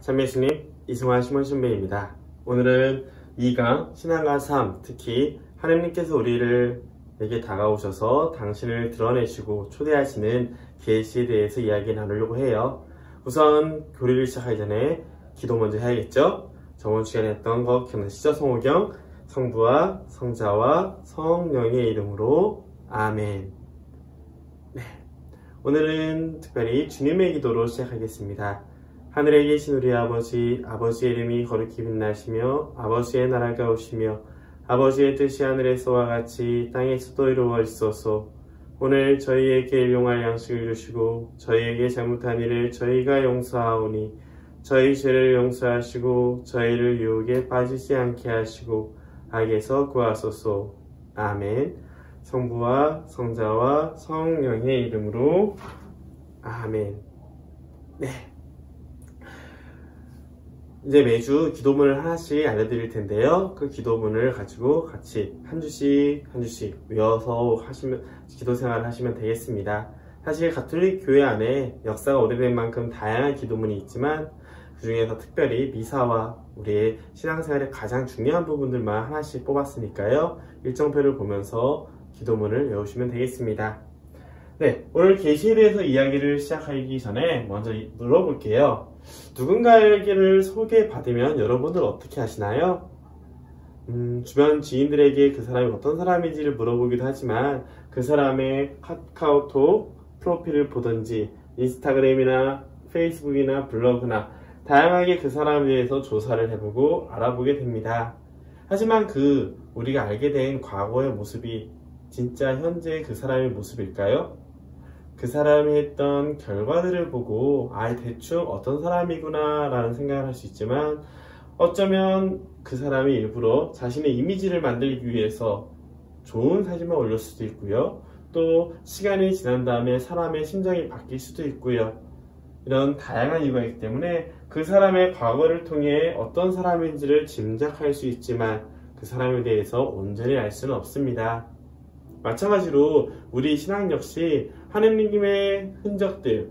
참예수님, 이승환 시몬신배입니다. 오늘은 2강 신앙과 삶, 특히 하나님께서 우리에게 다가오셔서 당신을 드러내시고 초대하시는 계시에 대해서 이야기 나누려고 해요. 우선 교리를 시작하기 전에 기도 먼저 해야겠죠? 저번 시간에 했던 거 기억나시죠? 성호경, 성부와 성자와 성령의 이름으로 아멘. 네, 오늘은 특별히 주님의 기도로 시작하겠습니다. 하늘에 계신 우리 아버지, 아버지의 이름이 거룩히 빛나시며 아버지의 나라가 오시며 아버지의 뜻이 하늘에서와 같이 땅에서도 이루어지소서. 오늘 저희에게 일용할 양식을 주시고 저희에게 잘못한 일을 저희가 용서하오니 저희 죄를 용서하시고 저희를 유혹에 빠지지 않게 하시고 악에서 구하소서. 아멘. 성부와 성자와 성령의 이름으로 아멘. 네, 이제 매주 기도문을 하나씩 알려드릴 텐데요. 그 기도문을 가지고 같이 한 주씩 외워서 하시면 기도 생활을 하시면 되겠습니다. 사실 가톨릭 교회 안에 역사가 오래된 만큼 다양한 기도문이 있지만 그 중에서 특별히 미사와 우리의 신앙생활의 가장 중요한 부분들만 하나씩 뽑았으니까요. 일정표를 보면서 기도문을 외우시면 되겠습니다. 네, 오늘 계시에 대해서 이야기를 시작하기 전에 먼저 물어볼게요. 누군가에게를 소개받으면 여러분들 어떻게 하시나요? 주변 지인들에게 그 사람이 어떤 사람인지를 물어보기도 하지만 그 사람의 카카오톡 프로필을 보든지 인스타그램이나 페이스북이나 블로그나 다양하게 그 사람에 대해서 조사를 해보고 알아보게 됩니다. 하지만 우리가 알게 된 과거의 모습이 진짜 현재 그 사람의 모습일까요? 그 사람이 했던 결과들을 보고 대충 어떤 사람이구나 라는 생각을 할 수 있지만 어쩌면 그 사람이 일부러 자신의 이미지를 만들기 위해서 좋은 사진만 올릴 수도 있고요. 또 시간이 지난 다음에 사람의 심정이 바뀔 수도 있고요. 이런 다양한 이유가 있기 때문에 그 사람의 과거를 통해 어떤 사람인지를 짐작할 수 있지만 그 사람에 대해서 온전히 알 수는 없습니다. 마찬가지로 우리 신앙 역시 하느님의 흔적들,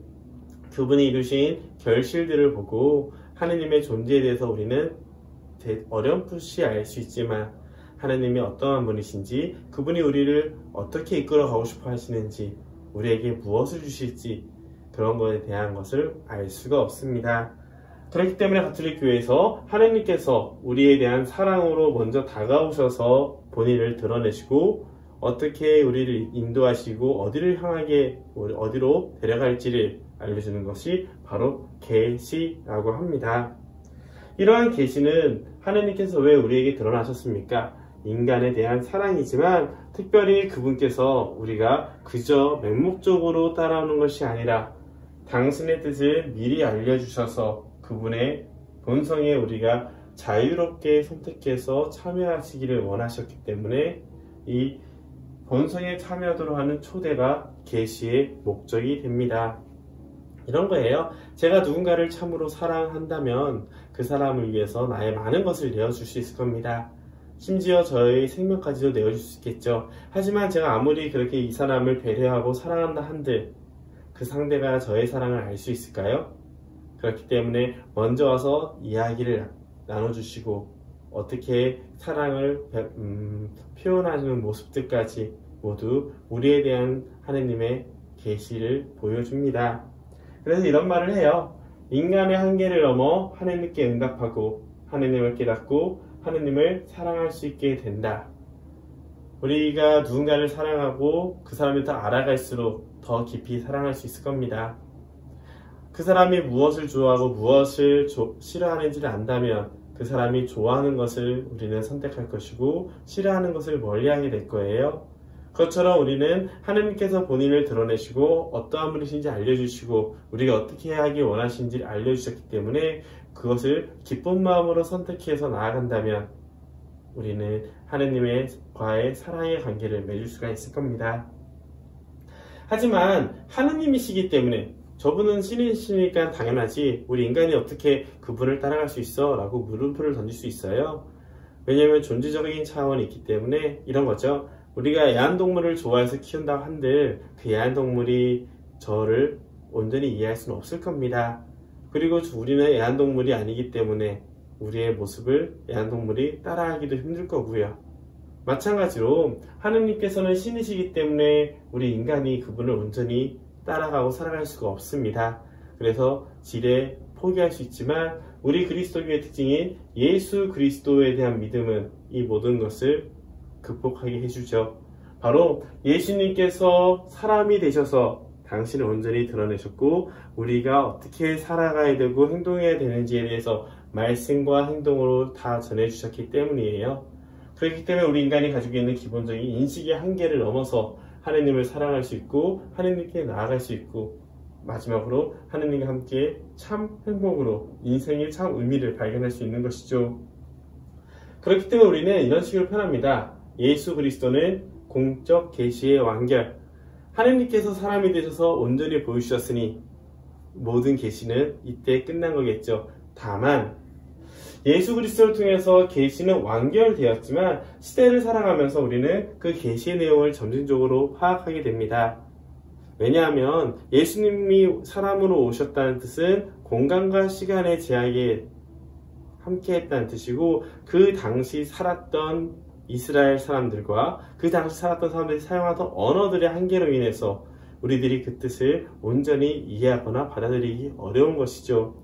그분이 이루신 결실들을 보고 하느님의 존재에 대해서 우리는 어렴풋이 알 수 있지만 하느님이 어떠한 분이신지, 그분이 우리를 어떻게 이끌어 가고 싶어 하시는지, 우리에게 무엇을 주실지 그런 것에 대한 것을 알 수가 없습니다. 그렇기 때문에 가톨릭 교회에서 하느님께서 우리에 대한 사랑으로 먼저 다가오셔서 본인을 드러내시고 어떻게 우리를 인도하시고 어디로 데려갈지를 알려주는 것이 바로 계시라고 합니다. 이러한 계시는 하느님께서 왜 우리에게 드러나셨습니까? 인간에 대한 사랑이지만 특별히 그분께서 우리가 그저 맹목적으로 따라오는 것이 아니라 당신의 뜻을 미리 알려주셔서 그분의 본성에 우리가 자유롭게 선택해서 참여하시기를 원하셨기 때문에 이 본성에 참여하도록 하는 초대가 계시의 목적이 됩니다. 이런 거예요. 제가 누군가를 참으로 사랑한다면 그 사람을 위해서 나의 많은 것을 내어줄 수 있을 겁니다. 심지어 저의 생명까지도 내어줄 수 있겠죠. 하지만 제가 아무리 그렇게 이 사람을 배려하고 사랑한다 한들 그 상대가 저의 사랑을 알 수 있을까요? 그렇기 때문에 먼저 와서 이야기를 나눠주시고 어떻게 사랑을 표현하는 모습들까지 모두 우리에 대한 하느님의 계시를 보여줍니다. 그래서 이런 말을 해요. 인간의 한계를 넘어 하느님께 응답하고 하느님을 깨닫고 하느님을 사랑할 수 있게 된다. 우리가 누군가를 사랑하고 그 사람을 더 알아갈수록 더 깊이 사랑할 수 있을 겁니다. 그 사람이 무엇을 좋아하고 무엇을 싫어하는지를 안다면 그 사람이 좋아하는 것을 우리는 선택할 것이고 싫어하는 것을 멀리하게 될 거예요. 그것처럼 우리는 하느님께서 본인을 드러내시고 어떠한 분이신지 알려주시고 우리가 어떻게 해야 하길 원하시는지를 알려주셨기 때문에 그것을 기쁜 마음으로 선택해서 나아간다면 우리는 하느님과의 사랑의 관계를 맺을 수가 있을 겁니다. 하지만 하느님이시기 때문에 저분은 신이시니까 당연하지 우리 인간이 어떻게 그분을 따라갈 수 있어? 라고 물음표를 던질 수 있어요. 왜냐하면 존재적인 차원이 있기 때문에 이런 거죠. 우리가 애완동물을 좋아해서 키운다고 한들 그 애완동물이 저를 온전히 이해할 수는 없을 겁니다. 그리고 우리는 애완동물이 아니기 때문에 우리의 모습을 애완동물이 따라하기도 힘들 거고요. 마찬가지로 하느님께서는 신이시기 때문에 우리 인간이 그분을 온전히 따라가고 살아갈 수가 없습니다. 그래서 지레 포기할 수 있지만 우리 그리스도교의 특징인 예수 그리스도에 대한 믿음은 이 모든 것을 극복하게 해주죠. 바로 예수님께서 사람이 되셔서 당신을 온전히 드러내셨고 우리가 어떻게 살아가야 되고 행동해야 되는지에 대해서 말씀과 행동으로 다 전해주셨기 때문이에요. 그렇기 때문에 우리 인간이 가지고 있는 기본적인 인식의 한계를 넘어서 하느님을 사랑할 수 있고 하느님께 나아갈 수 있고 마지막으로 하느님과 함께 참 행복으로 인생의 참 의미를 발견할 수 있는 것이죠. 그렇기 때문에 우리는 이런 식으로 표현합니다. 예수 그리스도는 공적 계시의 완결. 하느님께서 사람이 되셔서 온전히 보여주셨으니 모든 계시는 이때 끝난 거겠죠. 다만 예수 그리스도를 통해서 계시는 완결되었지만 시대를 살아가면서 우리는 그 계시의 내용을 점진적으로 파악하게 됩니다. 왜냐하면 예수님이 사람으로 오셨다는 뜻은 공간과 시간의 제약에 함께 했다는 뜻이고 그 당시 살았던 이스라엘 사람들과 그 당시 살았던 사람들이 사용하던 언어들의 한계로 인해서 우리들이 그 뜻을 온전히 이해하거나 받아들이기 어려운 것이죠.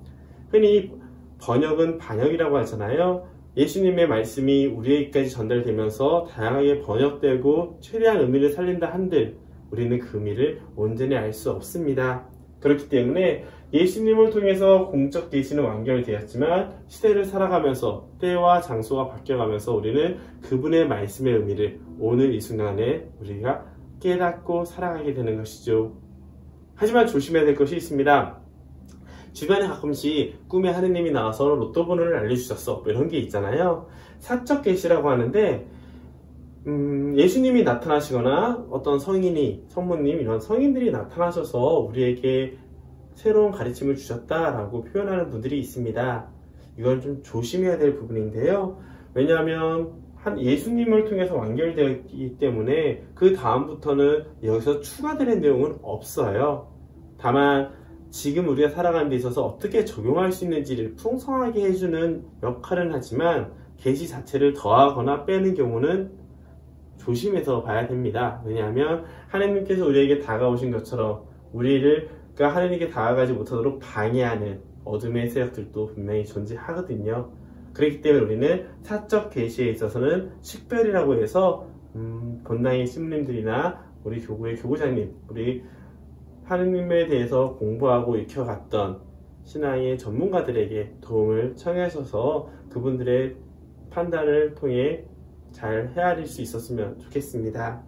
흔히 번역은 반역이라고 하잖아요. 예수님의 말씀이 우리에게까지 전달되면서 다양하게 번역되고 최대한 의미를 살린다 한들 우리는 그 의미를 온전히 알 수 없습니다. 그렇기 때문에 예수님을 통해서 공적 계시는 완결되었지만 시대를 살아가면서 때와 장소가 바뀌어가면서 우리는 그분의 말씀의 의미를 오늘 이 순간에 우리가 깨닫고 살아가게 되는 것이죠. 하지만 조심해야 될 것이 있습니다. 주변에 가끔씩 꿈에 하느님이 나와서 로또 번호를 알려주셨어 이런 게 있잖아요. 사적 계시라고 하는데 예수님이 나타나시거나 어떤 성인이 성모님 이런 성인들이 나타나셔서 우리에게 새로운 가르침을 주셨다라고 표현하는 분들이 있습니다. 이건 좀 조심해야 될 부분인데요. 왜냐하면 예수님을 통해서 완결되었기 때문에 그 다음부터는 여기서 추가되는 내용은 없어요. 다만 지금 우리가 살아가는 데 있어서 어떻게 적용할 수 있는지를 풍성하게 해주는 역할은 하지만 계시 자체를 더하거나 빼는 경우는 조심해서 봐야 됩니다. 왜냐하면 하나님께서 우리에게 다가오신 것처럼 우리가 하나님께 다가가지 못하도록 방해하는 어둠의 세력들도 분명히 존재하거든요. 그렇기 때문에 우리는 사적 계시에 있어서는 식별이라고 해서 본당의 신부님들이나 우리 교구의 교구장님, 우리 하느님에 대해서 공부하고 익혀갔던 신앙의 전문가들에게 도움을 청하셔서 그분들의 판단을 통해 잘 헤아릴 수 있었으면 좋겠습니다.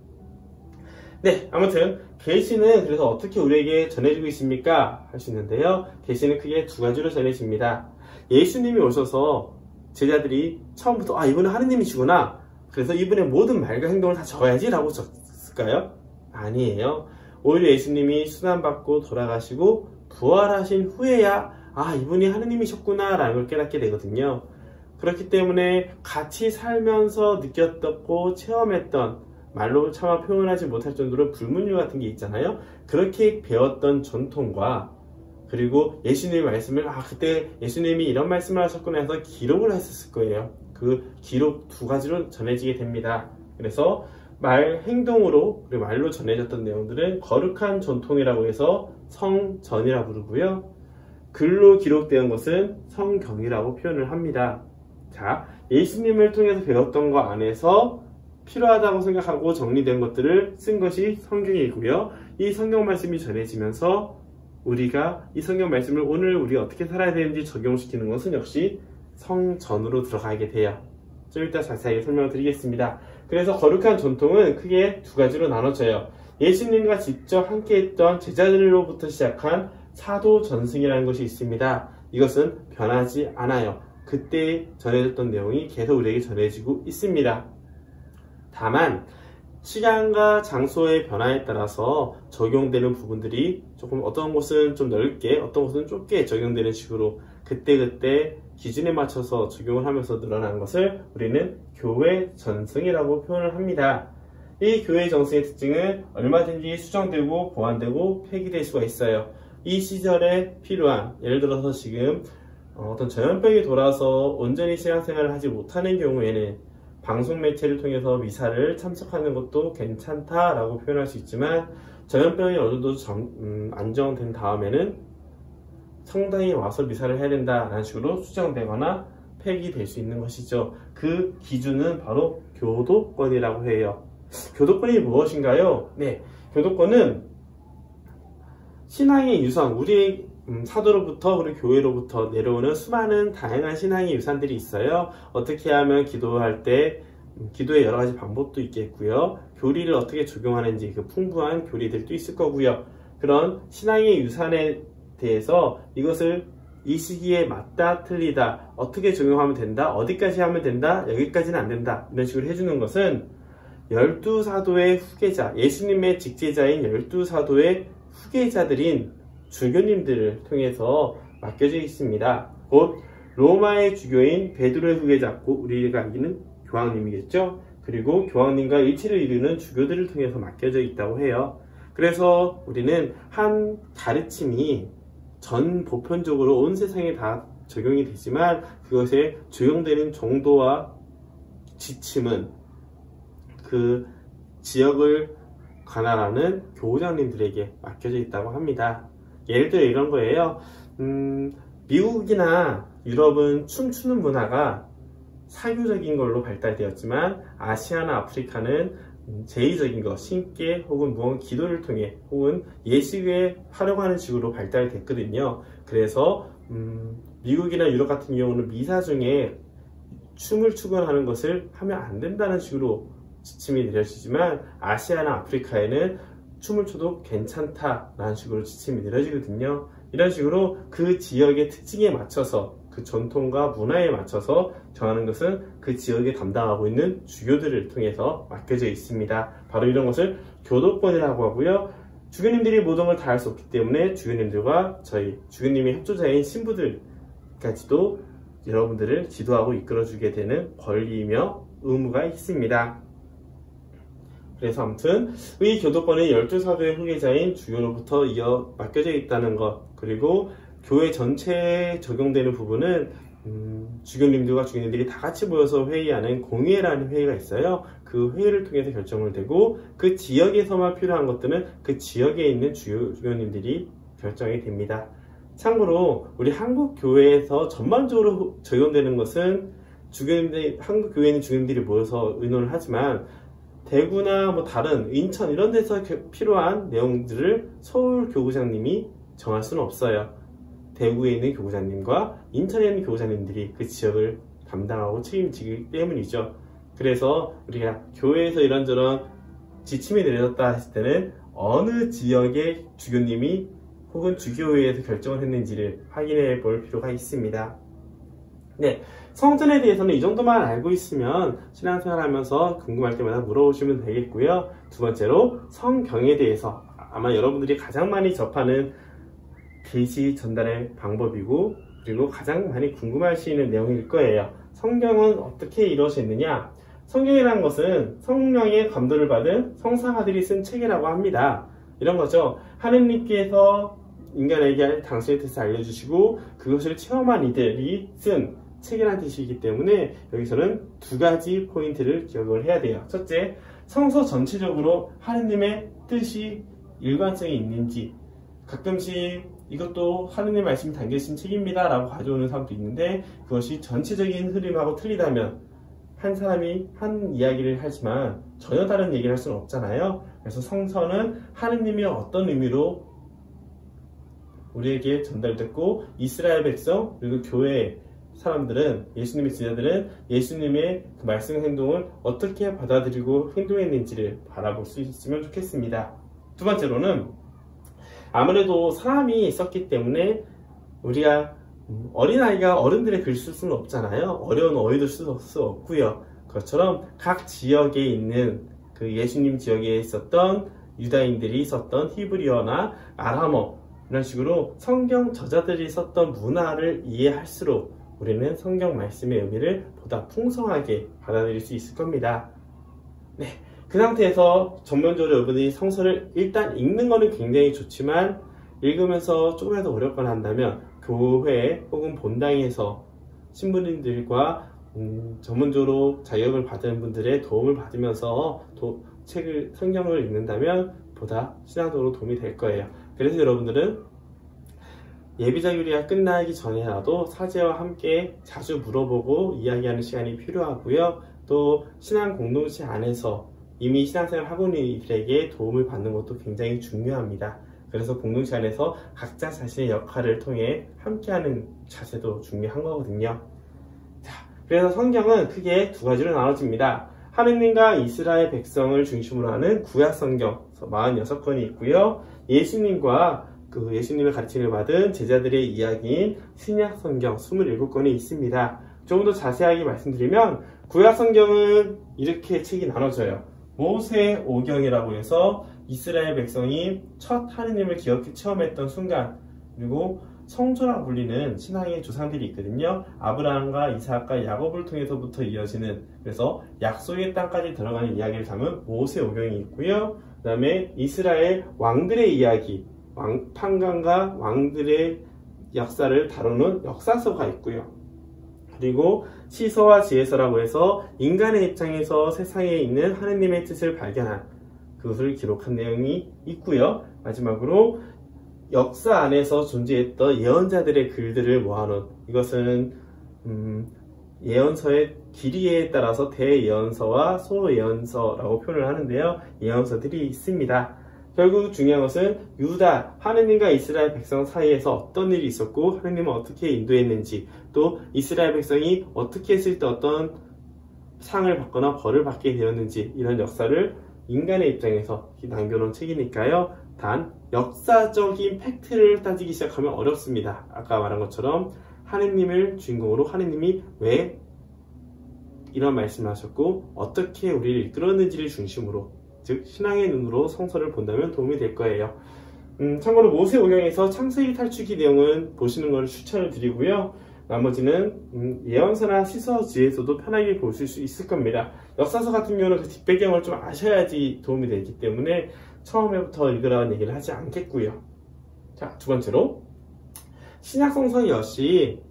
네, 아무튼 계시는 그래서 어떻게 우리에게 전해지고 있습니까? 하시는데요. 계시는 크게 두 가지로 전해집니다. 예수님이 오셔서 제자들이 처음부터 이분은 하느님이시구나, 그래서 이분의 모든 말과 행동을 다 적어야지 라고 적었을까요? 아니에요. 오히려 예수님이 수난받고 돌아가시고 부활하신 후에야 이분이 하느님이셨구나 라는 걸 깨닫게 되거든요. 그렇기 때문에 같이 살면서 느꼈고 체험했던, 말로 차마 표현하지 못할 정도로 불문율 같은 게 있잖아요. 그렇게 배웠던 전통과 그리고 예수님의 말씀을 그때 예수님이 이런 말씀을 하셨구나 해서 기록을 했었을 거예요. 그 기록 두 가지로 전해지게 됩니다. 그래서 행동으로 그리고 말로 전해졌던 내용들은 거룩한 전통이라고 해서 성전이라고 부르고요. 글로 기록된 것은 성경이라고 표현을 합니다. 자, 예수님을 통해서 배웠던 거 안에서 필요하다고 생각하고 정리된 것들을 쓴 것이 성경이고요. 이 성경 말씀이 전해지면서 우리가 이 성경 말씀을 오늘 우리가 어떻게 살아야 되는지 적용시키는 것은 역시 성전으로 들어가게 돼요. 좀 이따 자세하게 설명을 드리겠습니다. 그래서 거룩한 전통은 크게 두 가지로 나눠져요. 예수님과 직접 함께했던 제자들로부터 시작한 사도 전승이라는 것이 있습니다. 이것은 변하지 않아요. 그때 전해졌던 내용이 계속 우리에게 전해지고 있습니다. 다만 시간과 장소의 변화에 따라서 적용되는 부분들이 조금 어떤 곳은 좀 넓게 어떤 곳은 좁게 적용되는 식으로 그때그때 기준에 맞춰서 적용을 하면서 늘어난 것을 우리는 교회 전승이라고 표현을 합니다. 이 교회 전승의 특징은 얼마든지 수정되고 보완되고 폐기될 수가 있어요. 이 시절에 필요한, 예를 들어서 지금 어떤 전염병이 돌아서 온전히 신앙생활을 하지 못하는 경우에는 방송 매체를 통해서 미사를 참석하는 것도 괜찮다라고 표현할 수 있지만, 전염병이 어느 정도 안정된 다음에는 성당에 와서 미사를 해야 된다라는 식으로 수정되거나 폐기될 수 있는 것이죠. 그 기준은 바로 교도권이라고 해요. 교도권이 무엇인가요? 네, 교도권은 신앙의 유산, 우리 사도로부터 그리고 교회로부터 내려오는 수많은 다양한 신앙의 유산들이 있어요. 어떻게 하면 기도할 때 기도의 여러 가지 방법도 있겠고요. 교리를 어떻게 적용하는지 그 풍부한 교리들도 있을 거고요. 그런 신앙의 유산에 대해서 이것을 이 시기에 맞다 틀리다, 어떻게 적용하면 된다, 어디까지 하면 된다, 여기까지는 안 된다, 이런 식으로 해주는 것은 12사도의 후계자, 예수님의 직제자인 12사도의 후계자들인 주교님들을 통해서 맡겨져 있습니다. 곧 로마의 주교인 베드로의 후계자, 곧 우리가 알기는 교황님이겠죠. 그리고 교황님과 일치를 이루는 주교들을 통해서 맡겨져 있다고 해요. 그래서 우리는 한 가르침이 전 보편적으로 온 세상에 다 적용이 되지만, 그것에 적용되는 정도와 지침은 그 지역을 관할하는 교우장님들에게 맡겨져 있다고 합니다. 예를 들어 이런 거예요. 미국이나 유럽은 춤추는 문화가 사교적인 걸로 발달되었지만, 아시아나 아프리카는 제의적인 것, 신께 혹은 무언가 기도를 통해 혹은 예식에 활용하는 식으로 발달됐거든요. 그래서 미국이나 유럽 같은 경우는 미사 중에 춤을 추구하는 것을 하면 안 된다는 식으로 지침이 내려지지만, 아시아나 아프리카에는 춤을 춰도 괜찮다라는 식으로 지침이 내려지거든요. 이런 식으로 그 지역의 특징에 맞춰서, 그 전통과 문화에 맞춰서 정하는 것은 그 지역에 담당하고 있는 주교들을 통해서 맡겨져 있습니다. 바로 이런 것을 교도권이라고 하고요. 주교님들이 모든 걸 다 할 수 없기 때문에 주교님들과 저희 주교님의 협조자인 신부들까지도 여러분들을 지도하고 이끌어주게 되는 권리이며 의무가 있습니다. 그래서 아무튼 이 교도권은 12사도의 후계자인 주교로부터 이어 맡겨져 있다는 것, 그리고 교회 전체에 적용되는 부분은 주교님들과 주교님들이 다 같이 모여서 회의하는 공회라는 회의가 있어요. 그 회의를 통해서 결정을 되고, 그 지역에서만 필요한 것들은 그 지역에 있는 주교님들이 결정이 됩니다. 참고로 우리 한국 교회에서 전반적으로 적용되는 것은 한국 교회에 있는 주교님들이 모여서 의논을 하지만, 대구나 뭐 다른 인천 이런 데서 필요한 내용들을 서울 교구장님이 정할 수는 없어요. 대구에 있는 교구장님과 인천에 있는 교구장님들이 그 지역을 담당하고 책임지기 때문이죠. 그래서 우리가 교회에서 이런저런 지침이 내려졌다 했을 때는 어느 지역의 주교님이 혹은 주교회에서 결정을 했는지를 확인해 볼 필요가 있습니다. 네, 성전에 대해서는 이 정도만 알고 있으면 신앙생활 하면서 궁금할 때마다 물어보시면 되겠고요. 두 번째로 성경에 대해서 아마 여러분들이 가장 많이 접하는 계시 전달의 방법이고, 그리고 가장 많이 궁금하시는 내용일 거예요. 성경은 어떻게 이루어졌느냐? 성경이라는 것은 성령의 감도를 받은 성사가들이 쓴 책이라고 합니다. 이런 거죠. 하느님께서 인간에게 당신의 뜻을 알려주시고 그것을 체험한 이들이 쓴 책이라는 뜻이기 때문에 여기서는 두 가지 포인트를 기억을 해야 돼요. 첫째, 성서 전체적으로 하느님의 뜻이 일관성이 있는지, 가끔씩 이것도 하느님 말씀이 담겨진 책입니다 라고 가져오는 사람도 있는데, 그것이 전체적인 흐름하고 틀리다면 한 사람이 한 이야기를 하지만 전혀 다른 얘기를 할 수는 없잖아요. 그래서 성서는 하느님이 어떤 의미로 우리에게 전달됐고, 이스라엘 백성 그리고 교회 사람들은, 예수님의 제자들은 예수님의 그 말씀 행동을 어떻게 받아들이고 행동했는지를 바라볼 수 있으면 좋겠습니다. 두 번째로는 아무래도 사람이 썼기 때문에 우리가 어린아이가 어른들의 글 쓸 수는 없잖아요. 어려운 어휘도 쓸 수 없고요. 그것처럼 각 지역에 있는 그 예수님 지역에 있었던 유다인들이 썼던 히브리어나 아람어, 이런 식으로 성경 저자들이 썼던 문화를 이해할수록 우리는 성경 말씀의 의미를 보다 풍성하게 받아들일 수 있을 겁니다. 네, 그 상태에서 전면적으로 여러분이 성서를 일단 읽는 거는 굉장히 좋지만, 읽으면서 조금이라도 어렵거나 한다면 교회 혹은 본당에서 신부님들과 전문적으로 자격을 받은 분들의 도움을 받으면서 성경을 읽는다면 보다 신앙적으로 도움이 될 거예요. 그래서 여러분들은 예비자율이가 끝나기 전에라도 사제와 함께 자주 물어보고 이야기하는 시간이 필요하고요. 또 신앙 공동체 안에서 이미 신앙생활 하고 있는 이들에게 도움을 받는 것도 굉장히 중요합니다. 그래서 공동체 안에서 각자 자신의 역할을 통해 함께하는 자세도 중요한 거거든요. 자, 그래서 성경은 크게 두 가지로 나눠집니다. 하느님과 이스라엘 백성을 중심으로 하는 구약성경 46권이 있고요. 예수님의 가르침을 받은 제자들의 이야기인 신약성경 27권이 있습니다. 조금 더 자세하게 말씀드리면 구약성경은 이렇게 책이 나눠져요. 모세오경이라고 해서 이스라엘 백성이 첫 하느님을 기억해 체험했던 순간, 그리고 성소라 불리는 신앙의 조상들이 있거든요. 아브라함과 이삭과 야곱을 통해서부터 이어지는, 그래서 약속의 땅까지 들어가는 이야기를 담은 모세오경이 있고요. 그 다음에 이스라엘 왕들의 이야기, 판관과 왕들의 역사를 다루는 역사서가 있고요. 그리고 시서와 지혜서라고 해서 인간의 입장에서 세상에 있는 하느님의 뜻을 발견한 그것을 기록한 내용이 있고요. 마지막으로 역사 안에서 존재했던 예언자들의 글들을 모아놓은, 이것은 예언서의 길이에 따라서 대예언서와 소예언서라고 표현을 하는데요. 예언서들이 있습니다. 결국 중요한 것은 유다, 하느님과 이스라엘 백성 사이에서 어떤 일이 있었고 하느님은 어떻게 인도했는지, 또 이스라엘 백성이 어떻게 했을 때 어떤 상을 받거나 벌을 받게 되었는지, 이런 역사를 인간의 입장에서 남겨놓은 책이니까요. 단 역사적인 팩트를 따지기 시작하면 어렵습니다. 아까 말한 것처럼 하느님을 주인공으로 하느님이 왜 이런 말씀을 하셨고 어떻게 우리를 이끌었는지를 중심으로, 즉 신앙의 눈으로 성서를 본다면 도움이 될 거예요. 참고로 모세오경에서 창세기 탈출기 내용은 보시는 것을 추천을 드리고요. 나머지는 예언서나 시서 지혜서도 편하게 보실 수 있을 겁니다. 역사서 같은 경우는 그 뒷배경을 좀 아셔야지 도움이 되기 때문에 처음에부터 읽으라는 얘기를 하지 않겠고요. 자, 두 번째로 신약성서 역시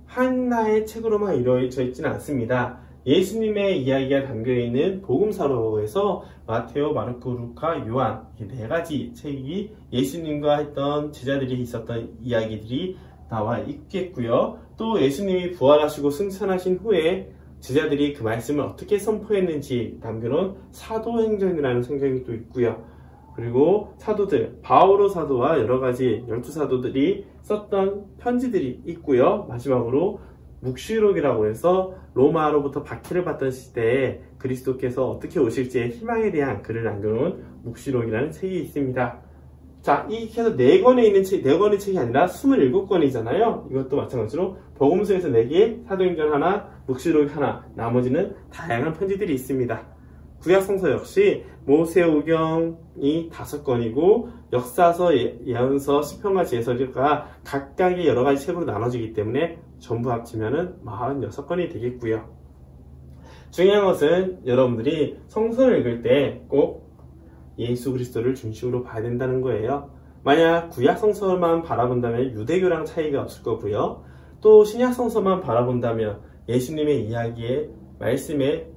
하나의 책으로만 이루어져 있지는 않습니다. 예수님의 이야기가 담겨있는 복음서로 해서 마테오, 마르코, 루카, 요한, 이 네 가지 책이 예수님과 했던 제자들이 있었던 이야기들이 나와 있겠고요. 또 예수님이 부활하시고 승천하신 후에 제자들이 그 말씀을 어떻게 선포했는지 남겨놓은 사도행전이라는 성경이 또 있고요. 그리고 사도들, 바오로 사도와 여러가지 12사도들이 썼던 편지들이 있고요. 마지막으로 묵시록이라고 해서 로마로부터 박해를 받던 시대에 그리스도께서 어떻게 오실지의 희망에 대한 글을 남겨놓은 묵시록이라는 책이 있습니다. 자, 이렇게 해서 4권에 있는 책, 4권의 책이 아니라 27권이잖아요. 이것도 마찬가지로 복음서에서 4개, 사도행전 하나, 묵시록 하나, 나머지는 다양한 편지들이 있습니다. 구약성서 역시 모세오경이 5권이고 역사서, 예언서, 시편과 지혜서가 각각의 여러가지 책으로 나눠지기 때문에 전부 합치면 46권이 되겠고요. 중요한 것은 여러분들이 성서를 읽을 때 꼭 예수 그리스도를 중심으로 봐야 된다는 거예요. 만약 구약성서만 바라본다면 유대교랑 차이가 없을 거고요. 또 신약성서만 바라본다면 예수님의 이야기의 말씀의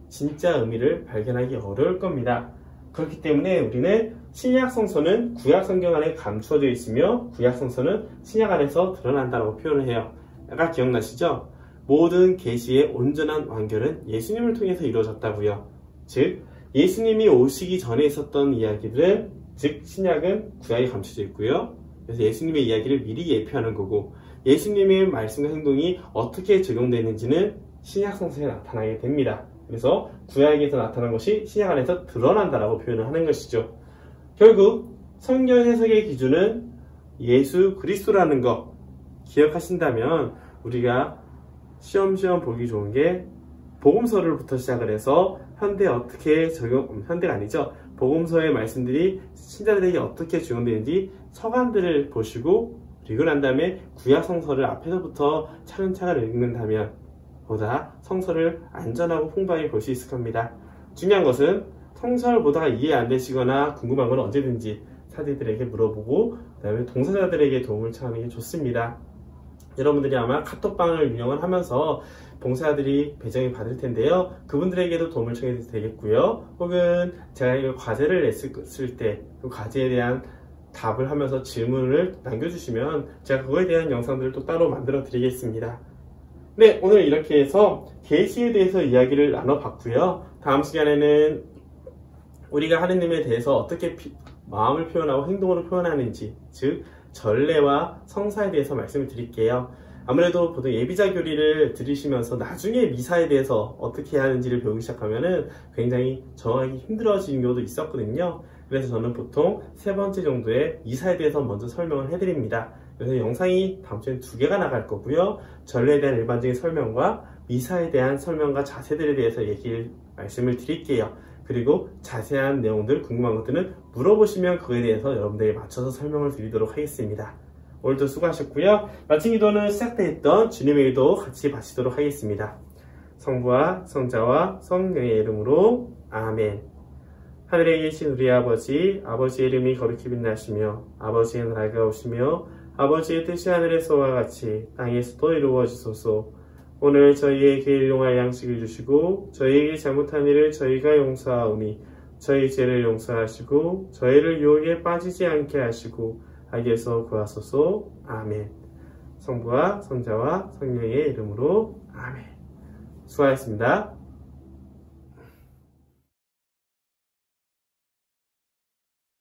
진짜 의미를 발견하기 어려울 겁니다. 그렇기 때문에 우리는 신약성서는 구약성경 안에 감추어져 있으며 구약성서는 신약 안에서 드러난다고 표현을 해요. 아까 기억나시죠? 모든 계시의 온전한 완결은 예수님을 통해서 이루어졌다고요. 즉 예수님이 오시기 전에 있었던 이야기들은, 즉 신약은 구약에 감춰져 있고요. 그래서 예수님의 이야기를 미리 예표하는 거고, 예수님의 말씀과 행동이 어떻게 적용되는지는 신약성서에 나타나게 됩니다. 그래서 구약에서 나타난 것이 신약 안에서 드러난다라고 표현을 하는 것이죠. 결국 성경 해석의 기준은 예수 그리스도라는 거 기억하신다면 우리가 시험시험 보기 좋은 게 복음서를부터 시작을 해서 현대가 아니죠. 복음서의 말씀들이 신자들에게 어떻게 적용되는지 서간들을 보시고, 그리고 난 다음에 구약성서를 앞에서부터 차근차근 읽는다면 보다 성서를 안전하고 풍부하게 볼 수 있을 겁니다. 중요한 것은 성서를 보다가 이해 안 되시거나 궁금한 건 언제든지 스타디들에게 물어보고 그 다음에 동사자들에게 도움을 청하는 게 좋습니다. 여러분들이 아마 카톡방을 운영을 하면서 봉사자들이 배정이 받을 텐데요. 그분들에게도 도움을 청해도 되겠고요. 혹은 제가 이 과제를 냈을 때 그 과제에 대한 답을 하면서 질문을 남겨주시면 제가 그거에 대한 영상들을 또 따로 만들어 드리겠습니다. 네, 오늘 이렇게 해서 계시에 대해서 이야기를 나눠봤고요. 다음 시간에는 우리가 하느님에 대해서 어떻게 마음을 표현하고 행동으로 표현하는지, 즉 전례와 성사에 대해서 말씀을 드릴게요. 아무래도 보통 예비자 교리를 들으시면서 나중에 미사에 대해서 어떻게 해야 하는지를 배우기 시작하면은 굉장히 정하기 힘들어지는 경우도 있었거든요. 그래서 저는 보통 3번째 정도에 미사에 대해서 먼저 설명을 해드립니다. 그래서 영상이 다음 주엔 2개가 나갈 거고요. 전례에 대한 일반적인 설명과 미사에 대한 설명과 자세들에 대해서 말씀을 드릴게요. 그리고 자세한 내용들, 궁금한 것들은 물어보시면 그거에 대해서 여러분들에게 맞춰서 설명을 드리도록 하겠습니다. 오늘도 수고하셨고요. 마침 기도는 시작돼 있던 주님의 기도 같이 바치도록 하겠습니다. 성부와 성자와 성령의 이름으로 아멘. 하늘에 계신 우리 아버지, 아버지의 이름이 거룩히 빛나시며 아버지의 나라가 오시며 아버지의 뜻이 하늘에서와 같이 땅에서도 이루어지소서. 오늘 저희에게 일용할 양식을 주시고 저희에게 잘못한 일을 저희가 용서하오니 저희 죄를 용서하시고 저희를 유혹에 빠지지 않게 하시고 악에서 구하소서. 아멘. 성부와 성자와 성령의 이름으로 아멘. 수고하셨습니다.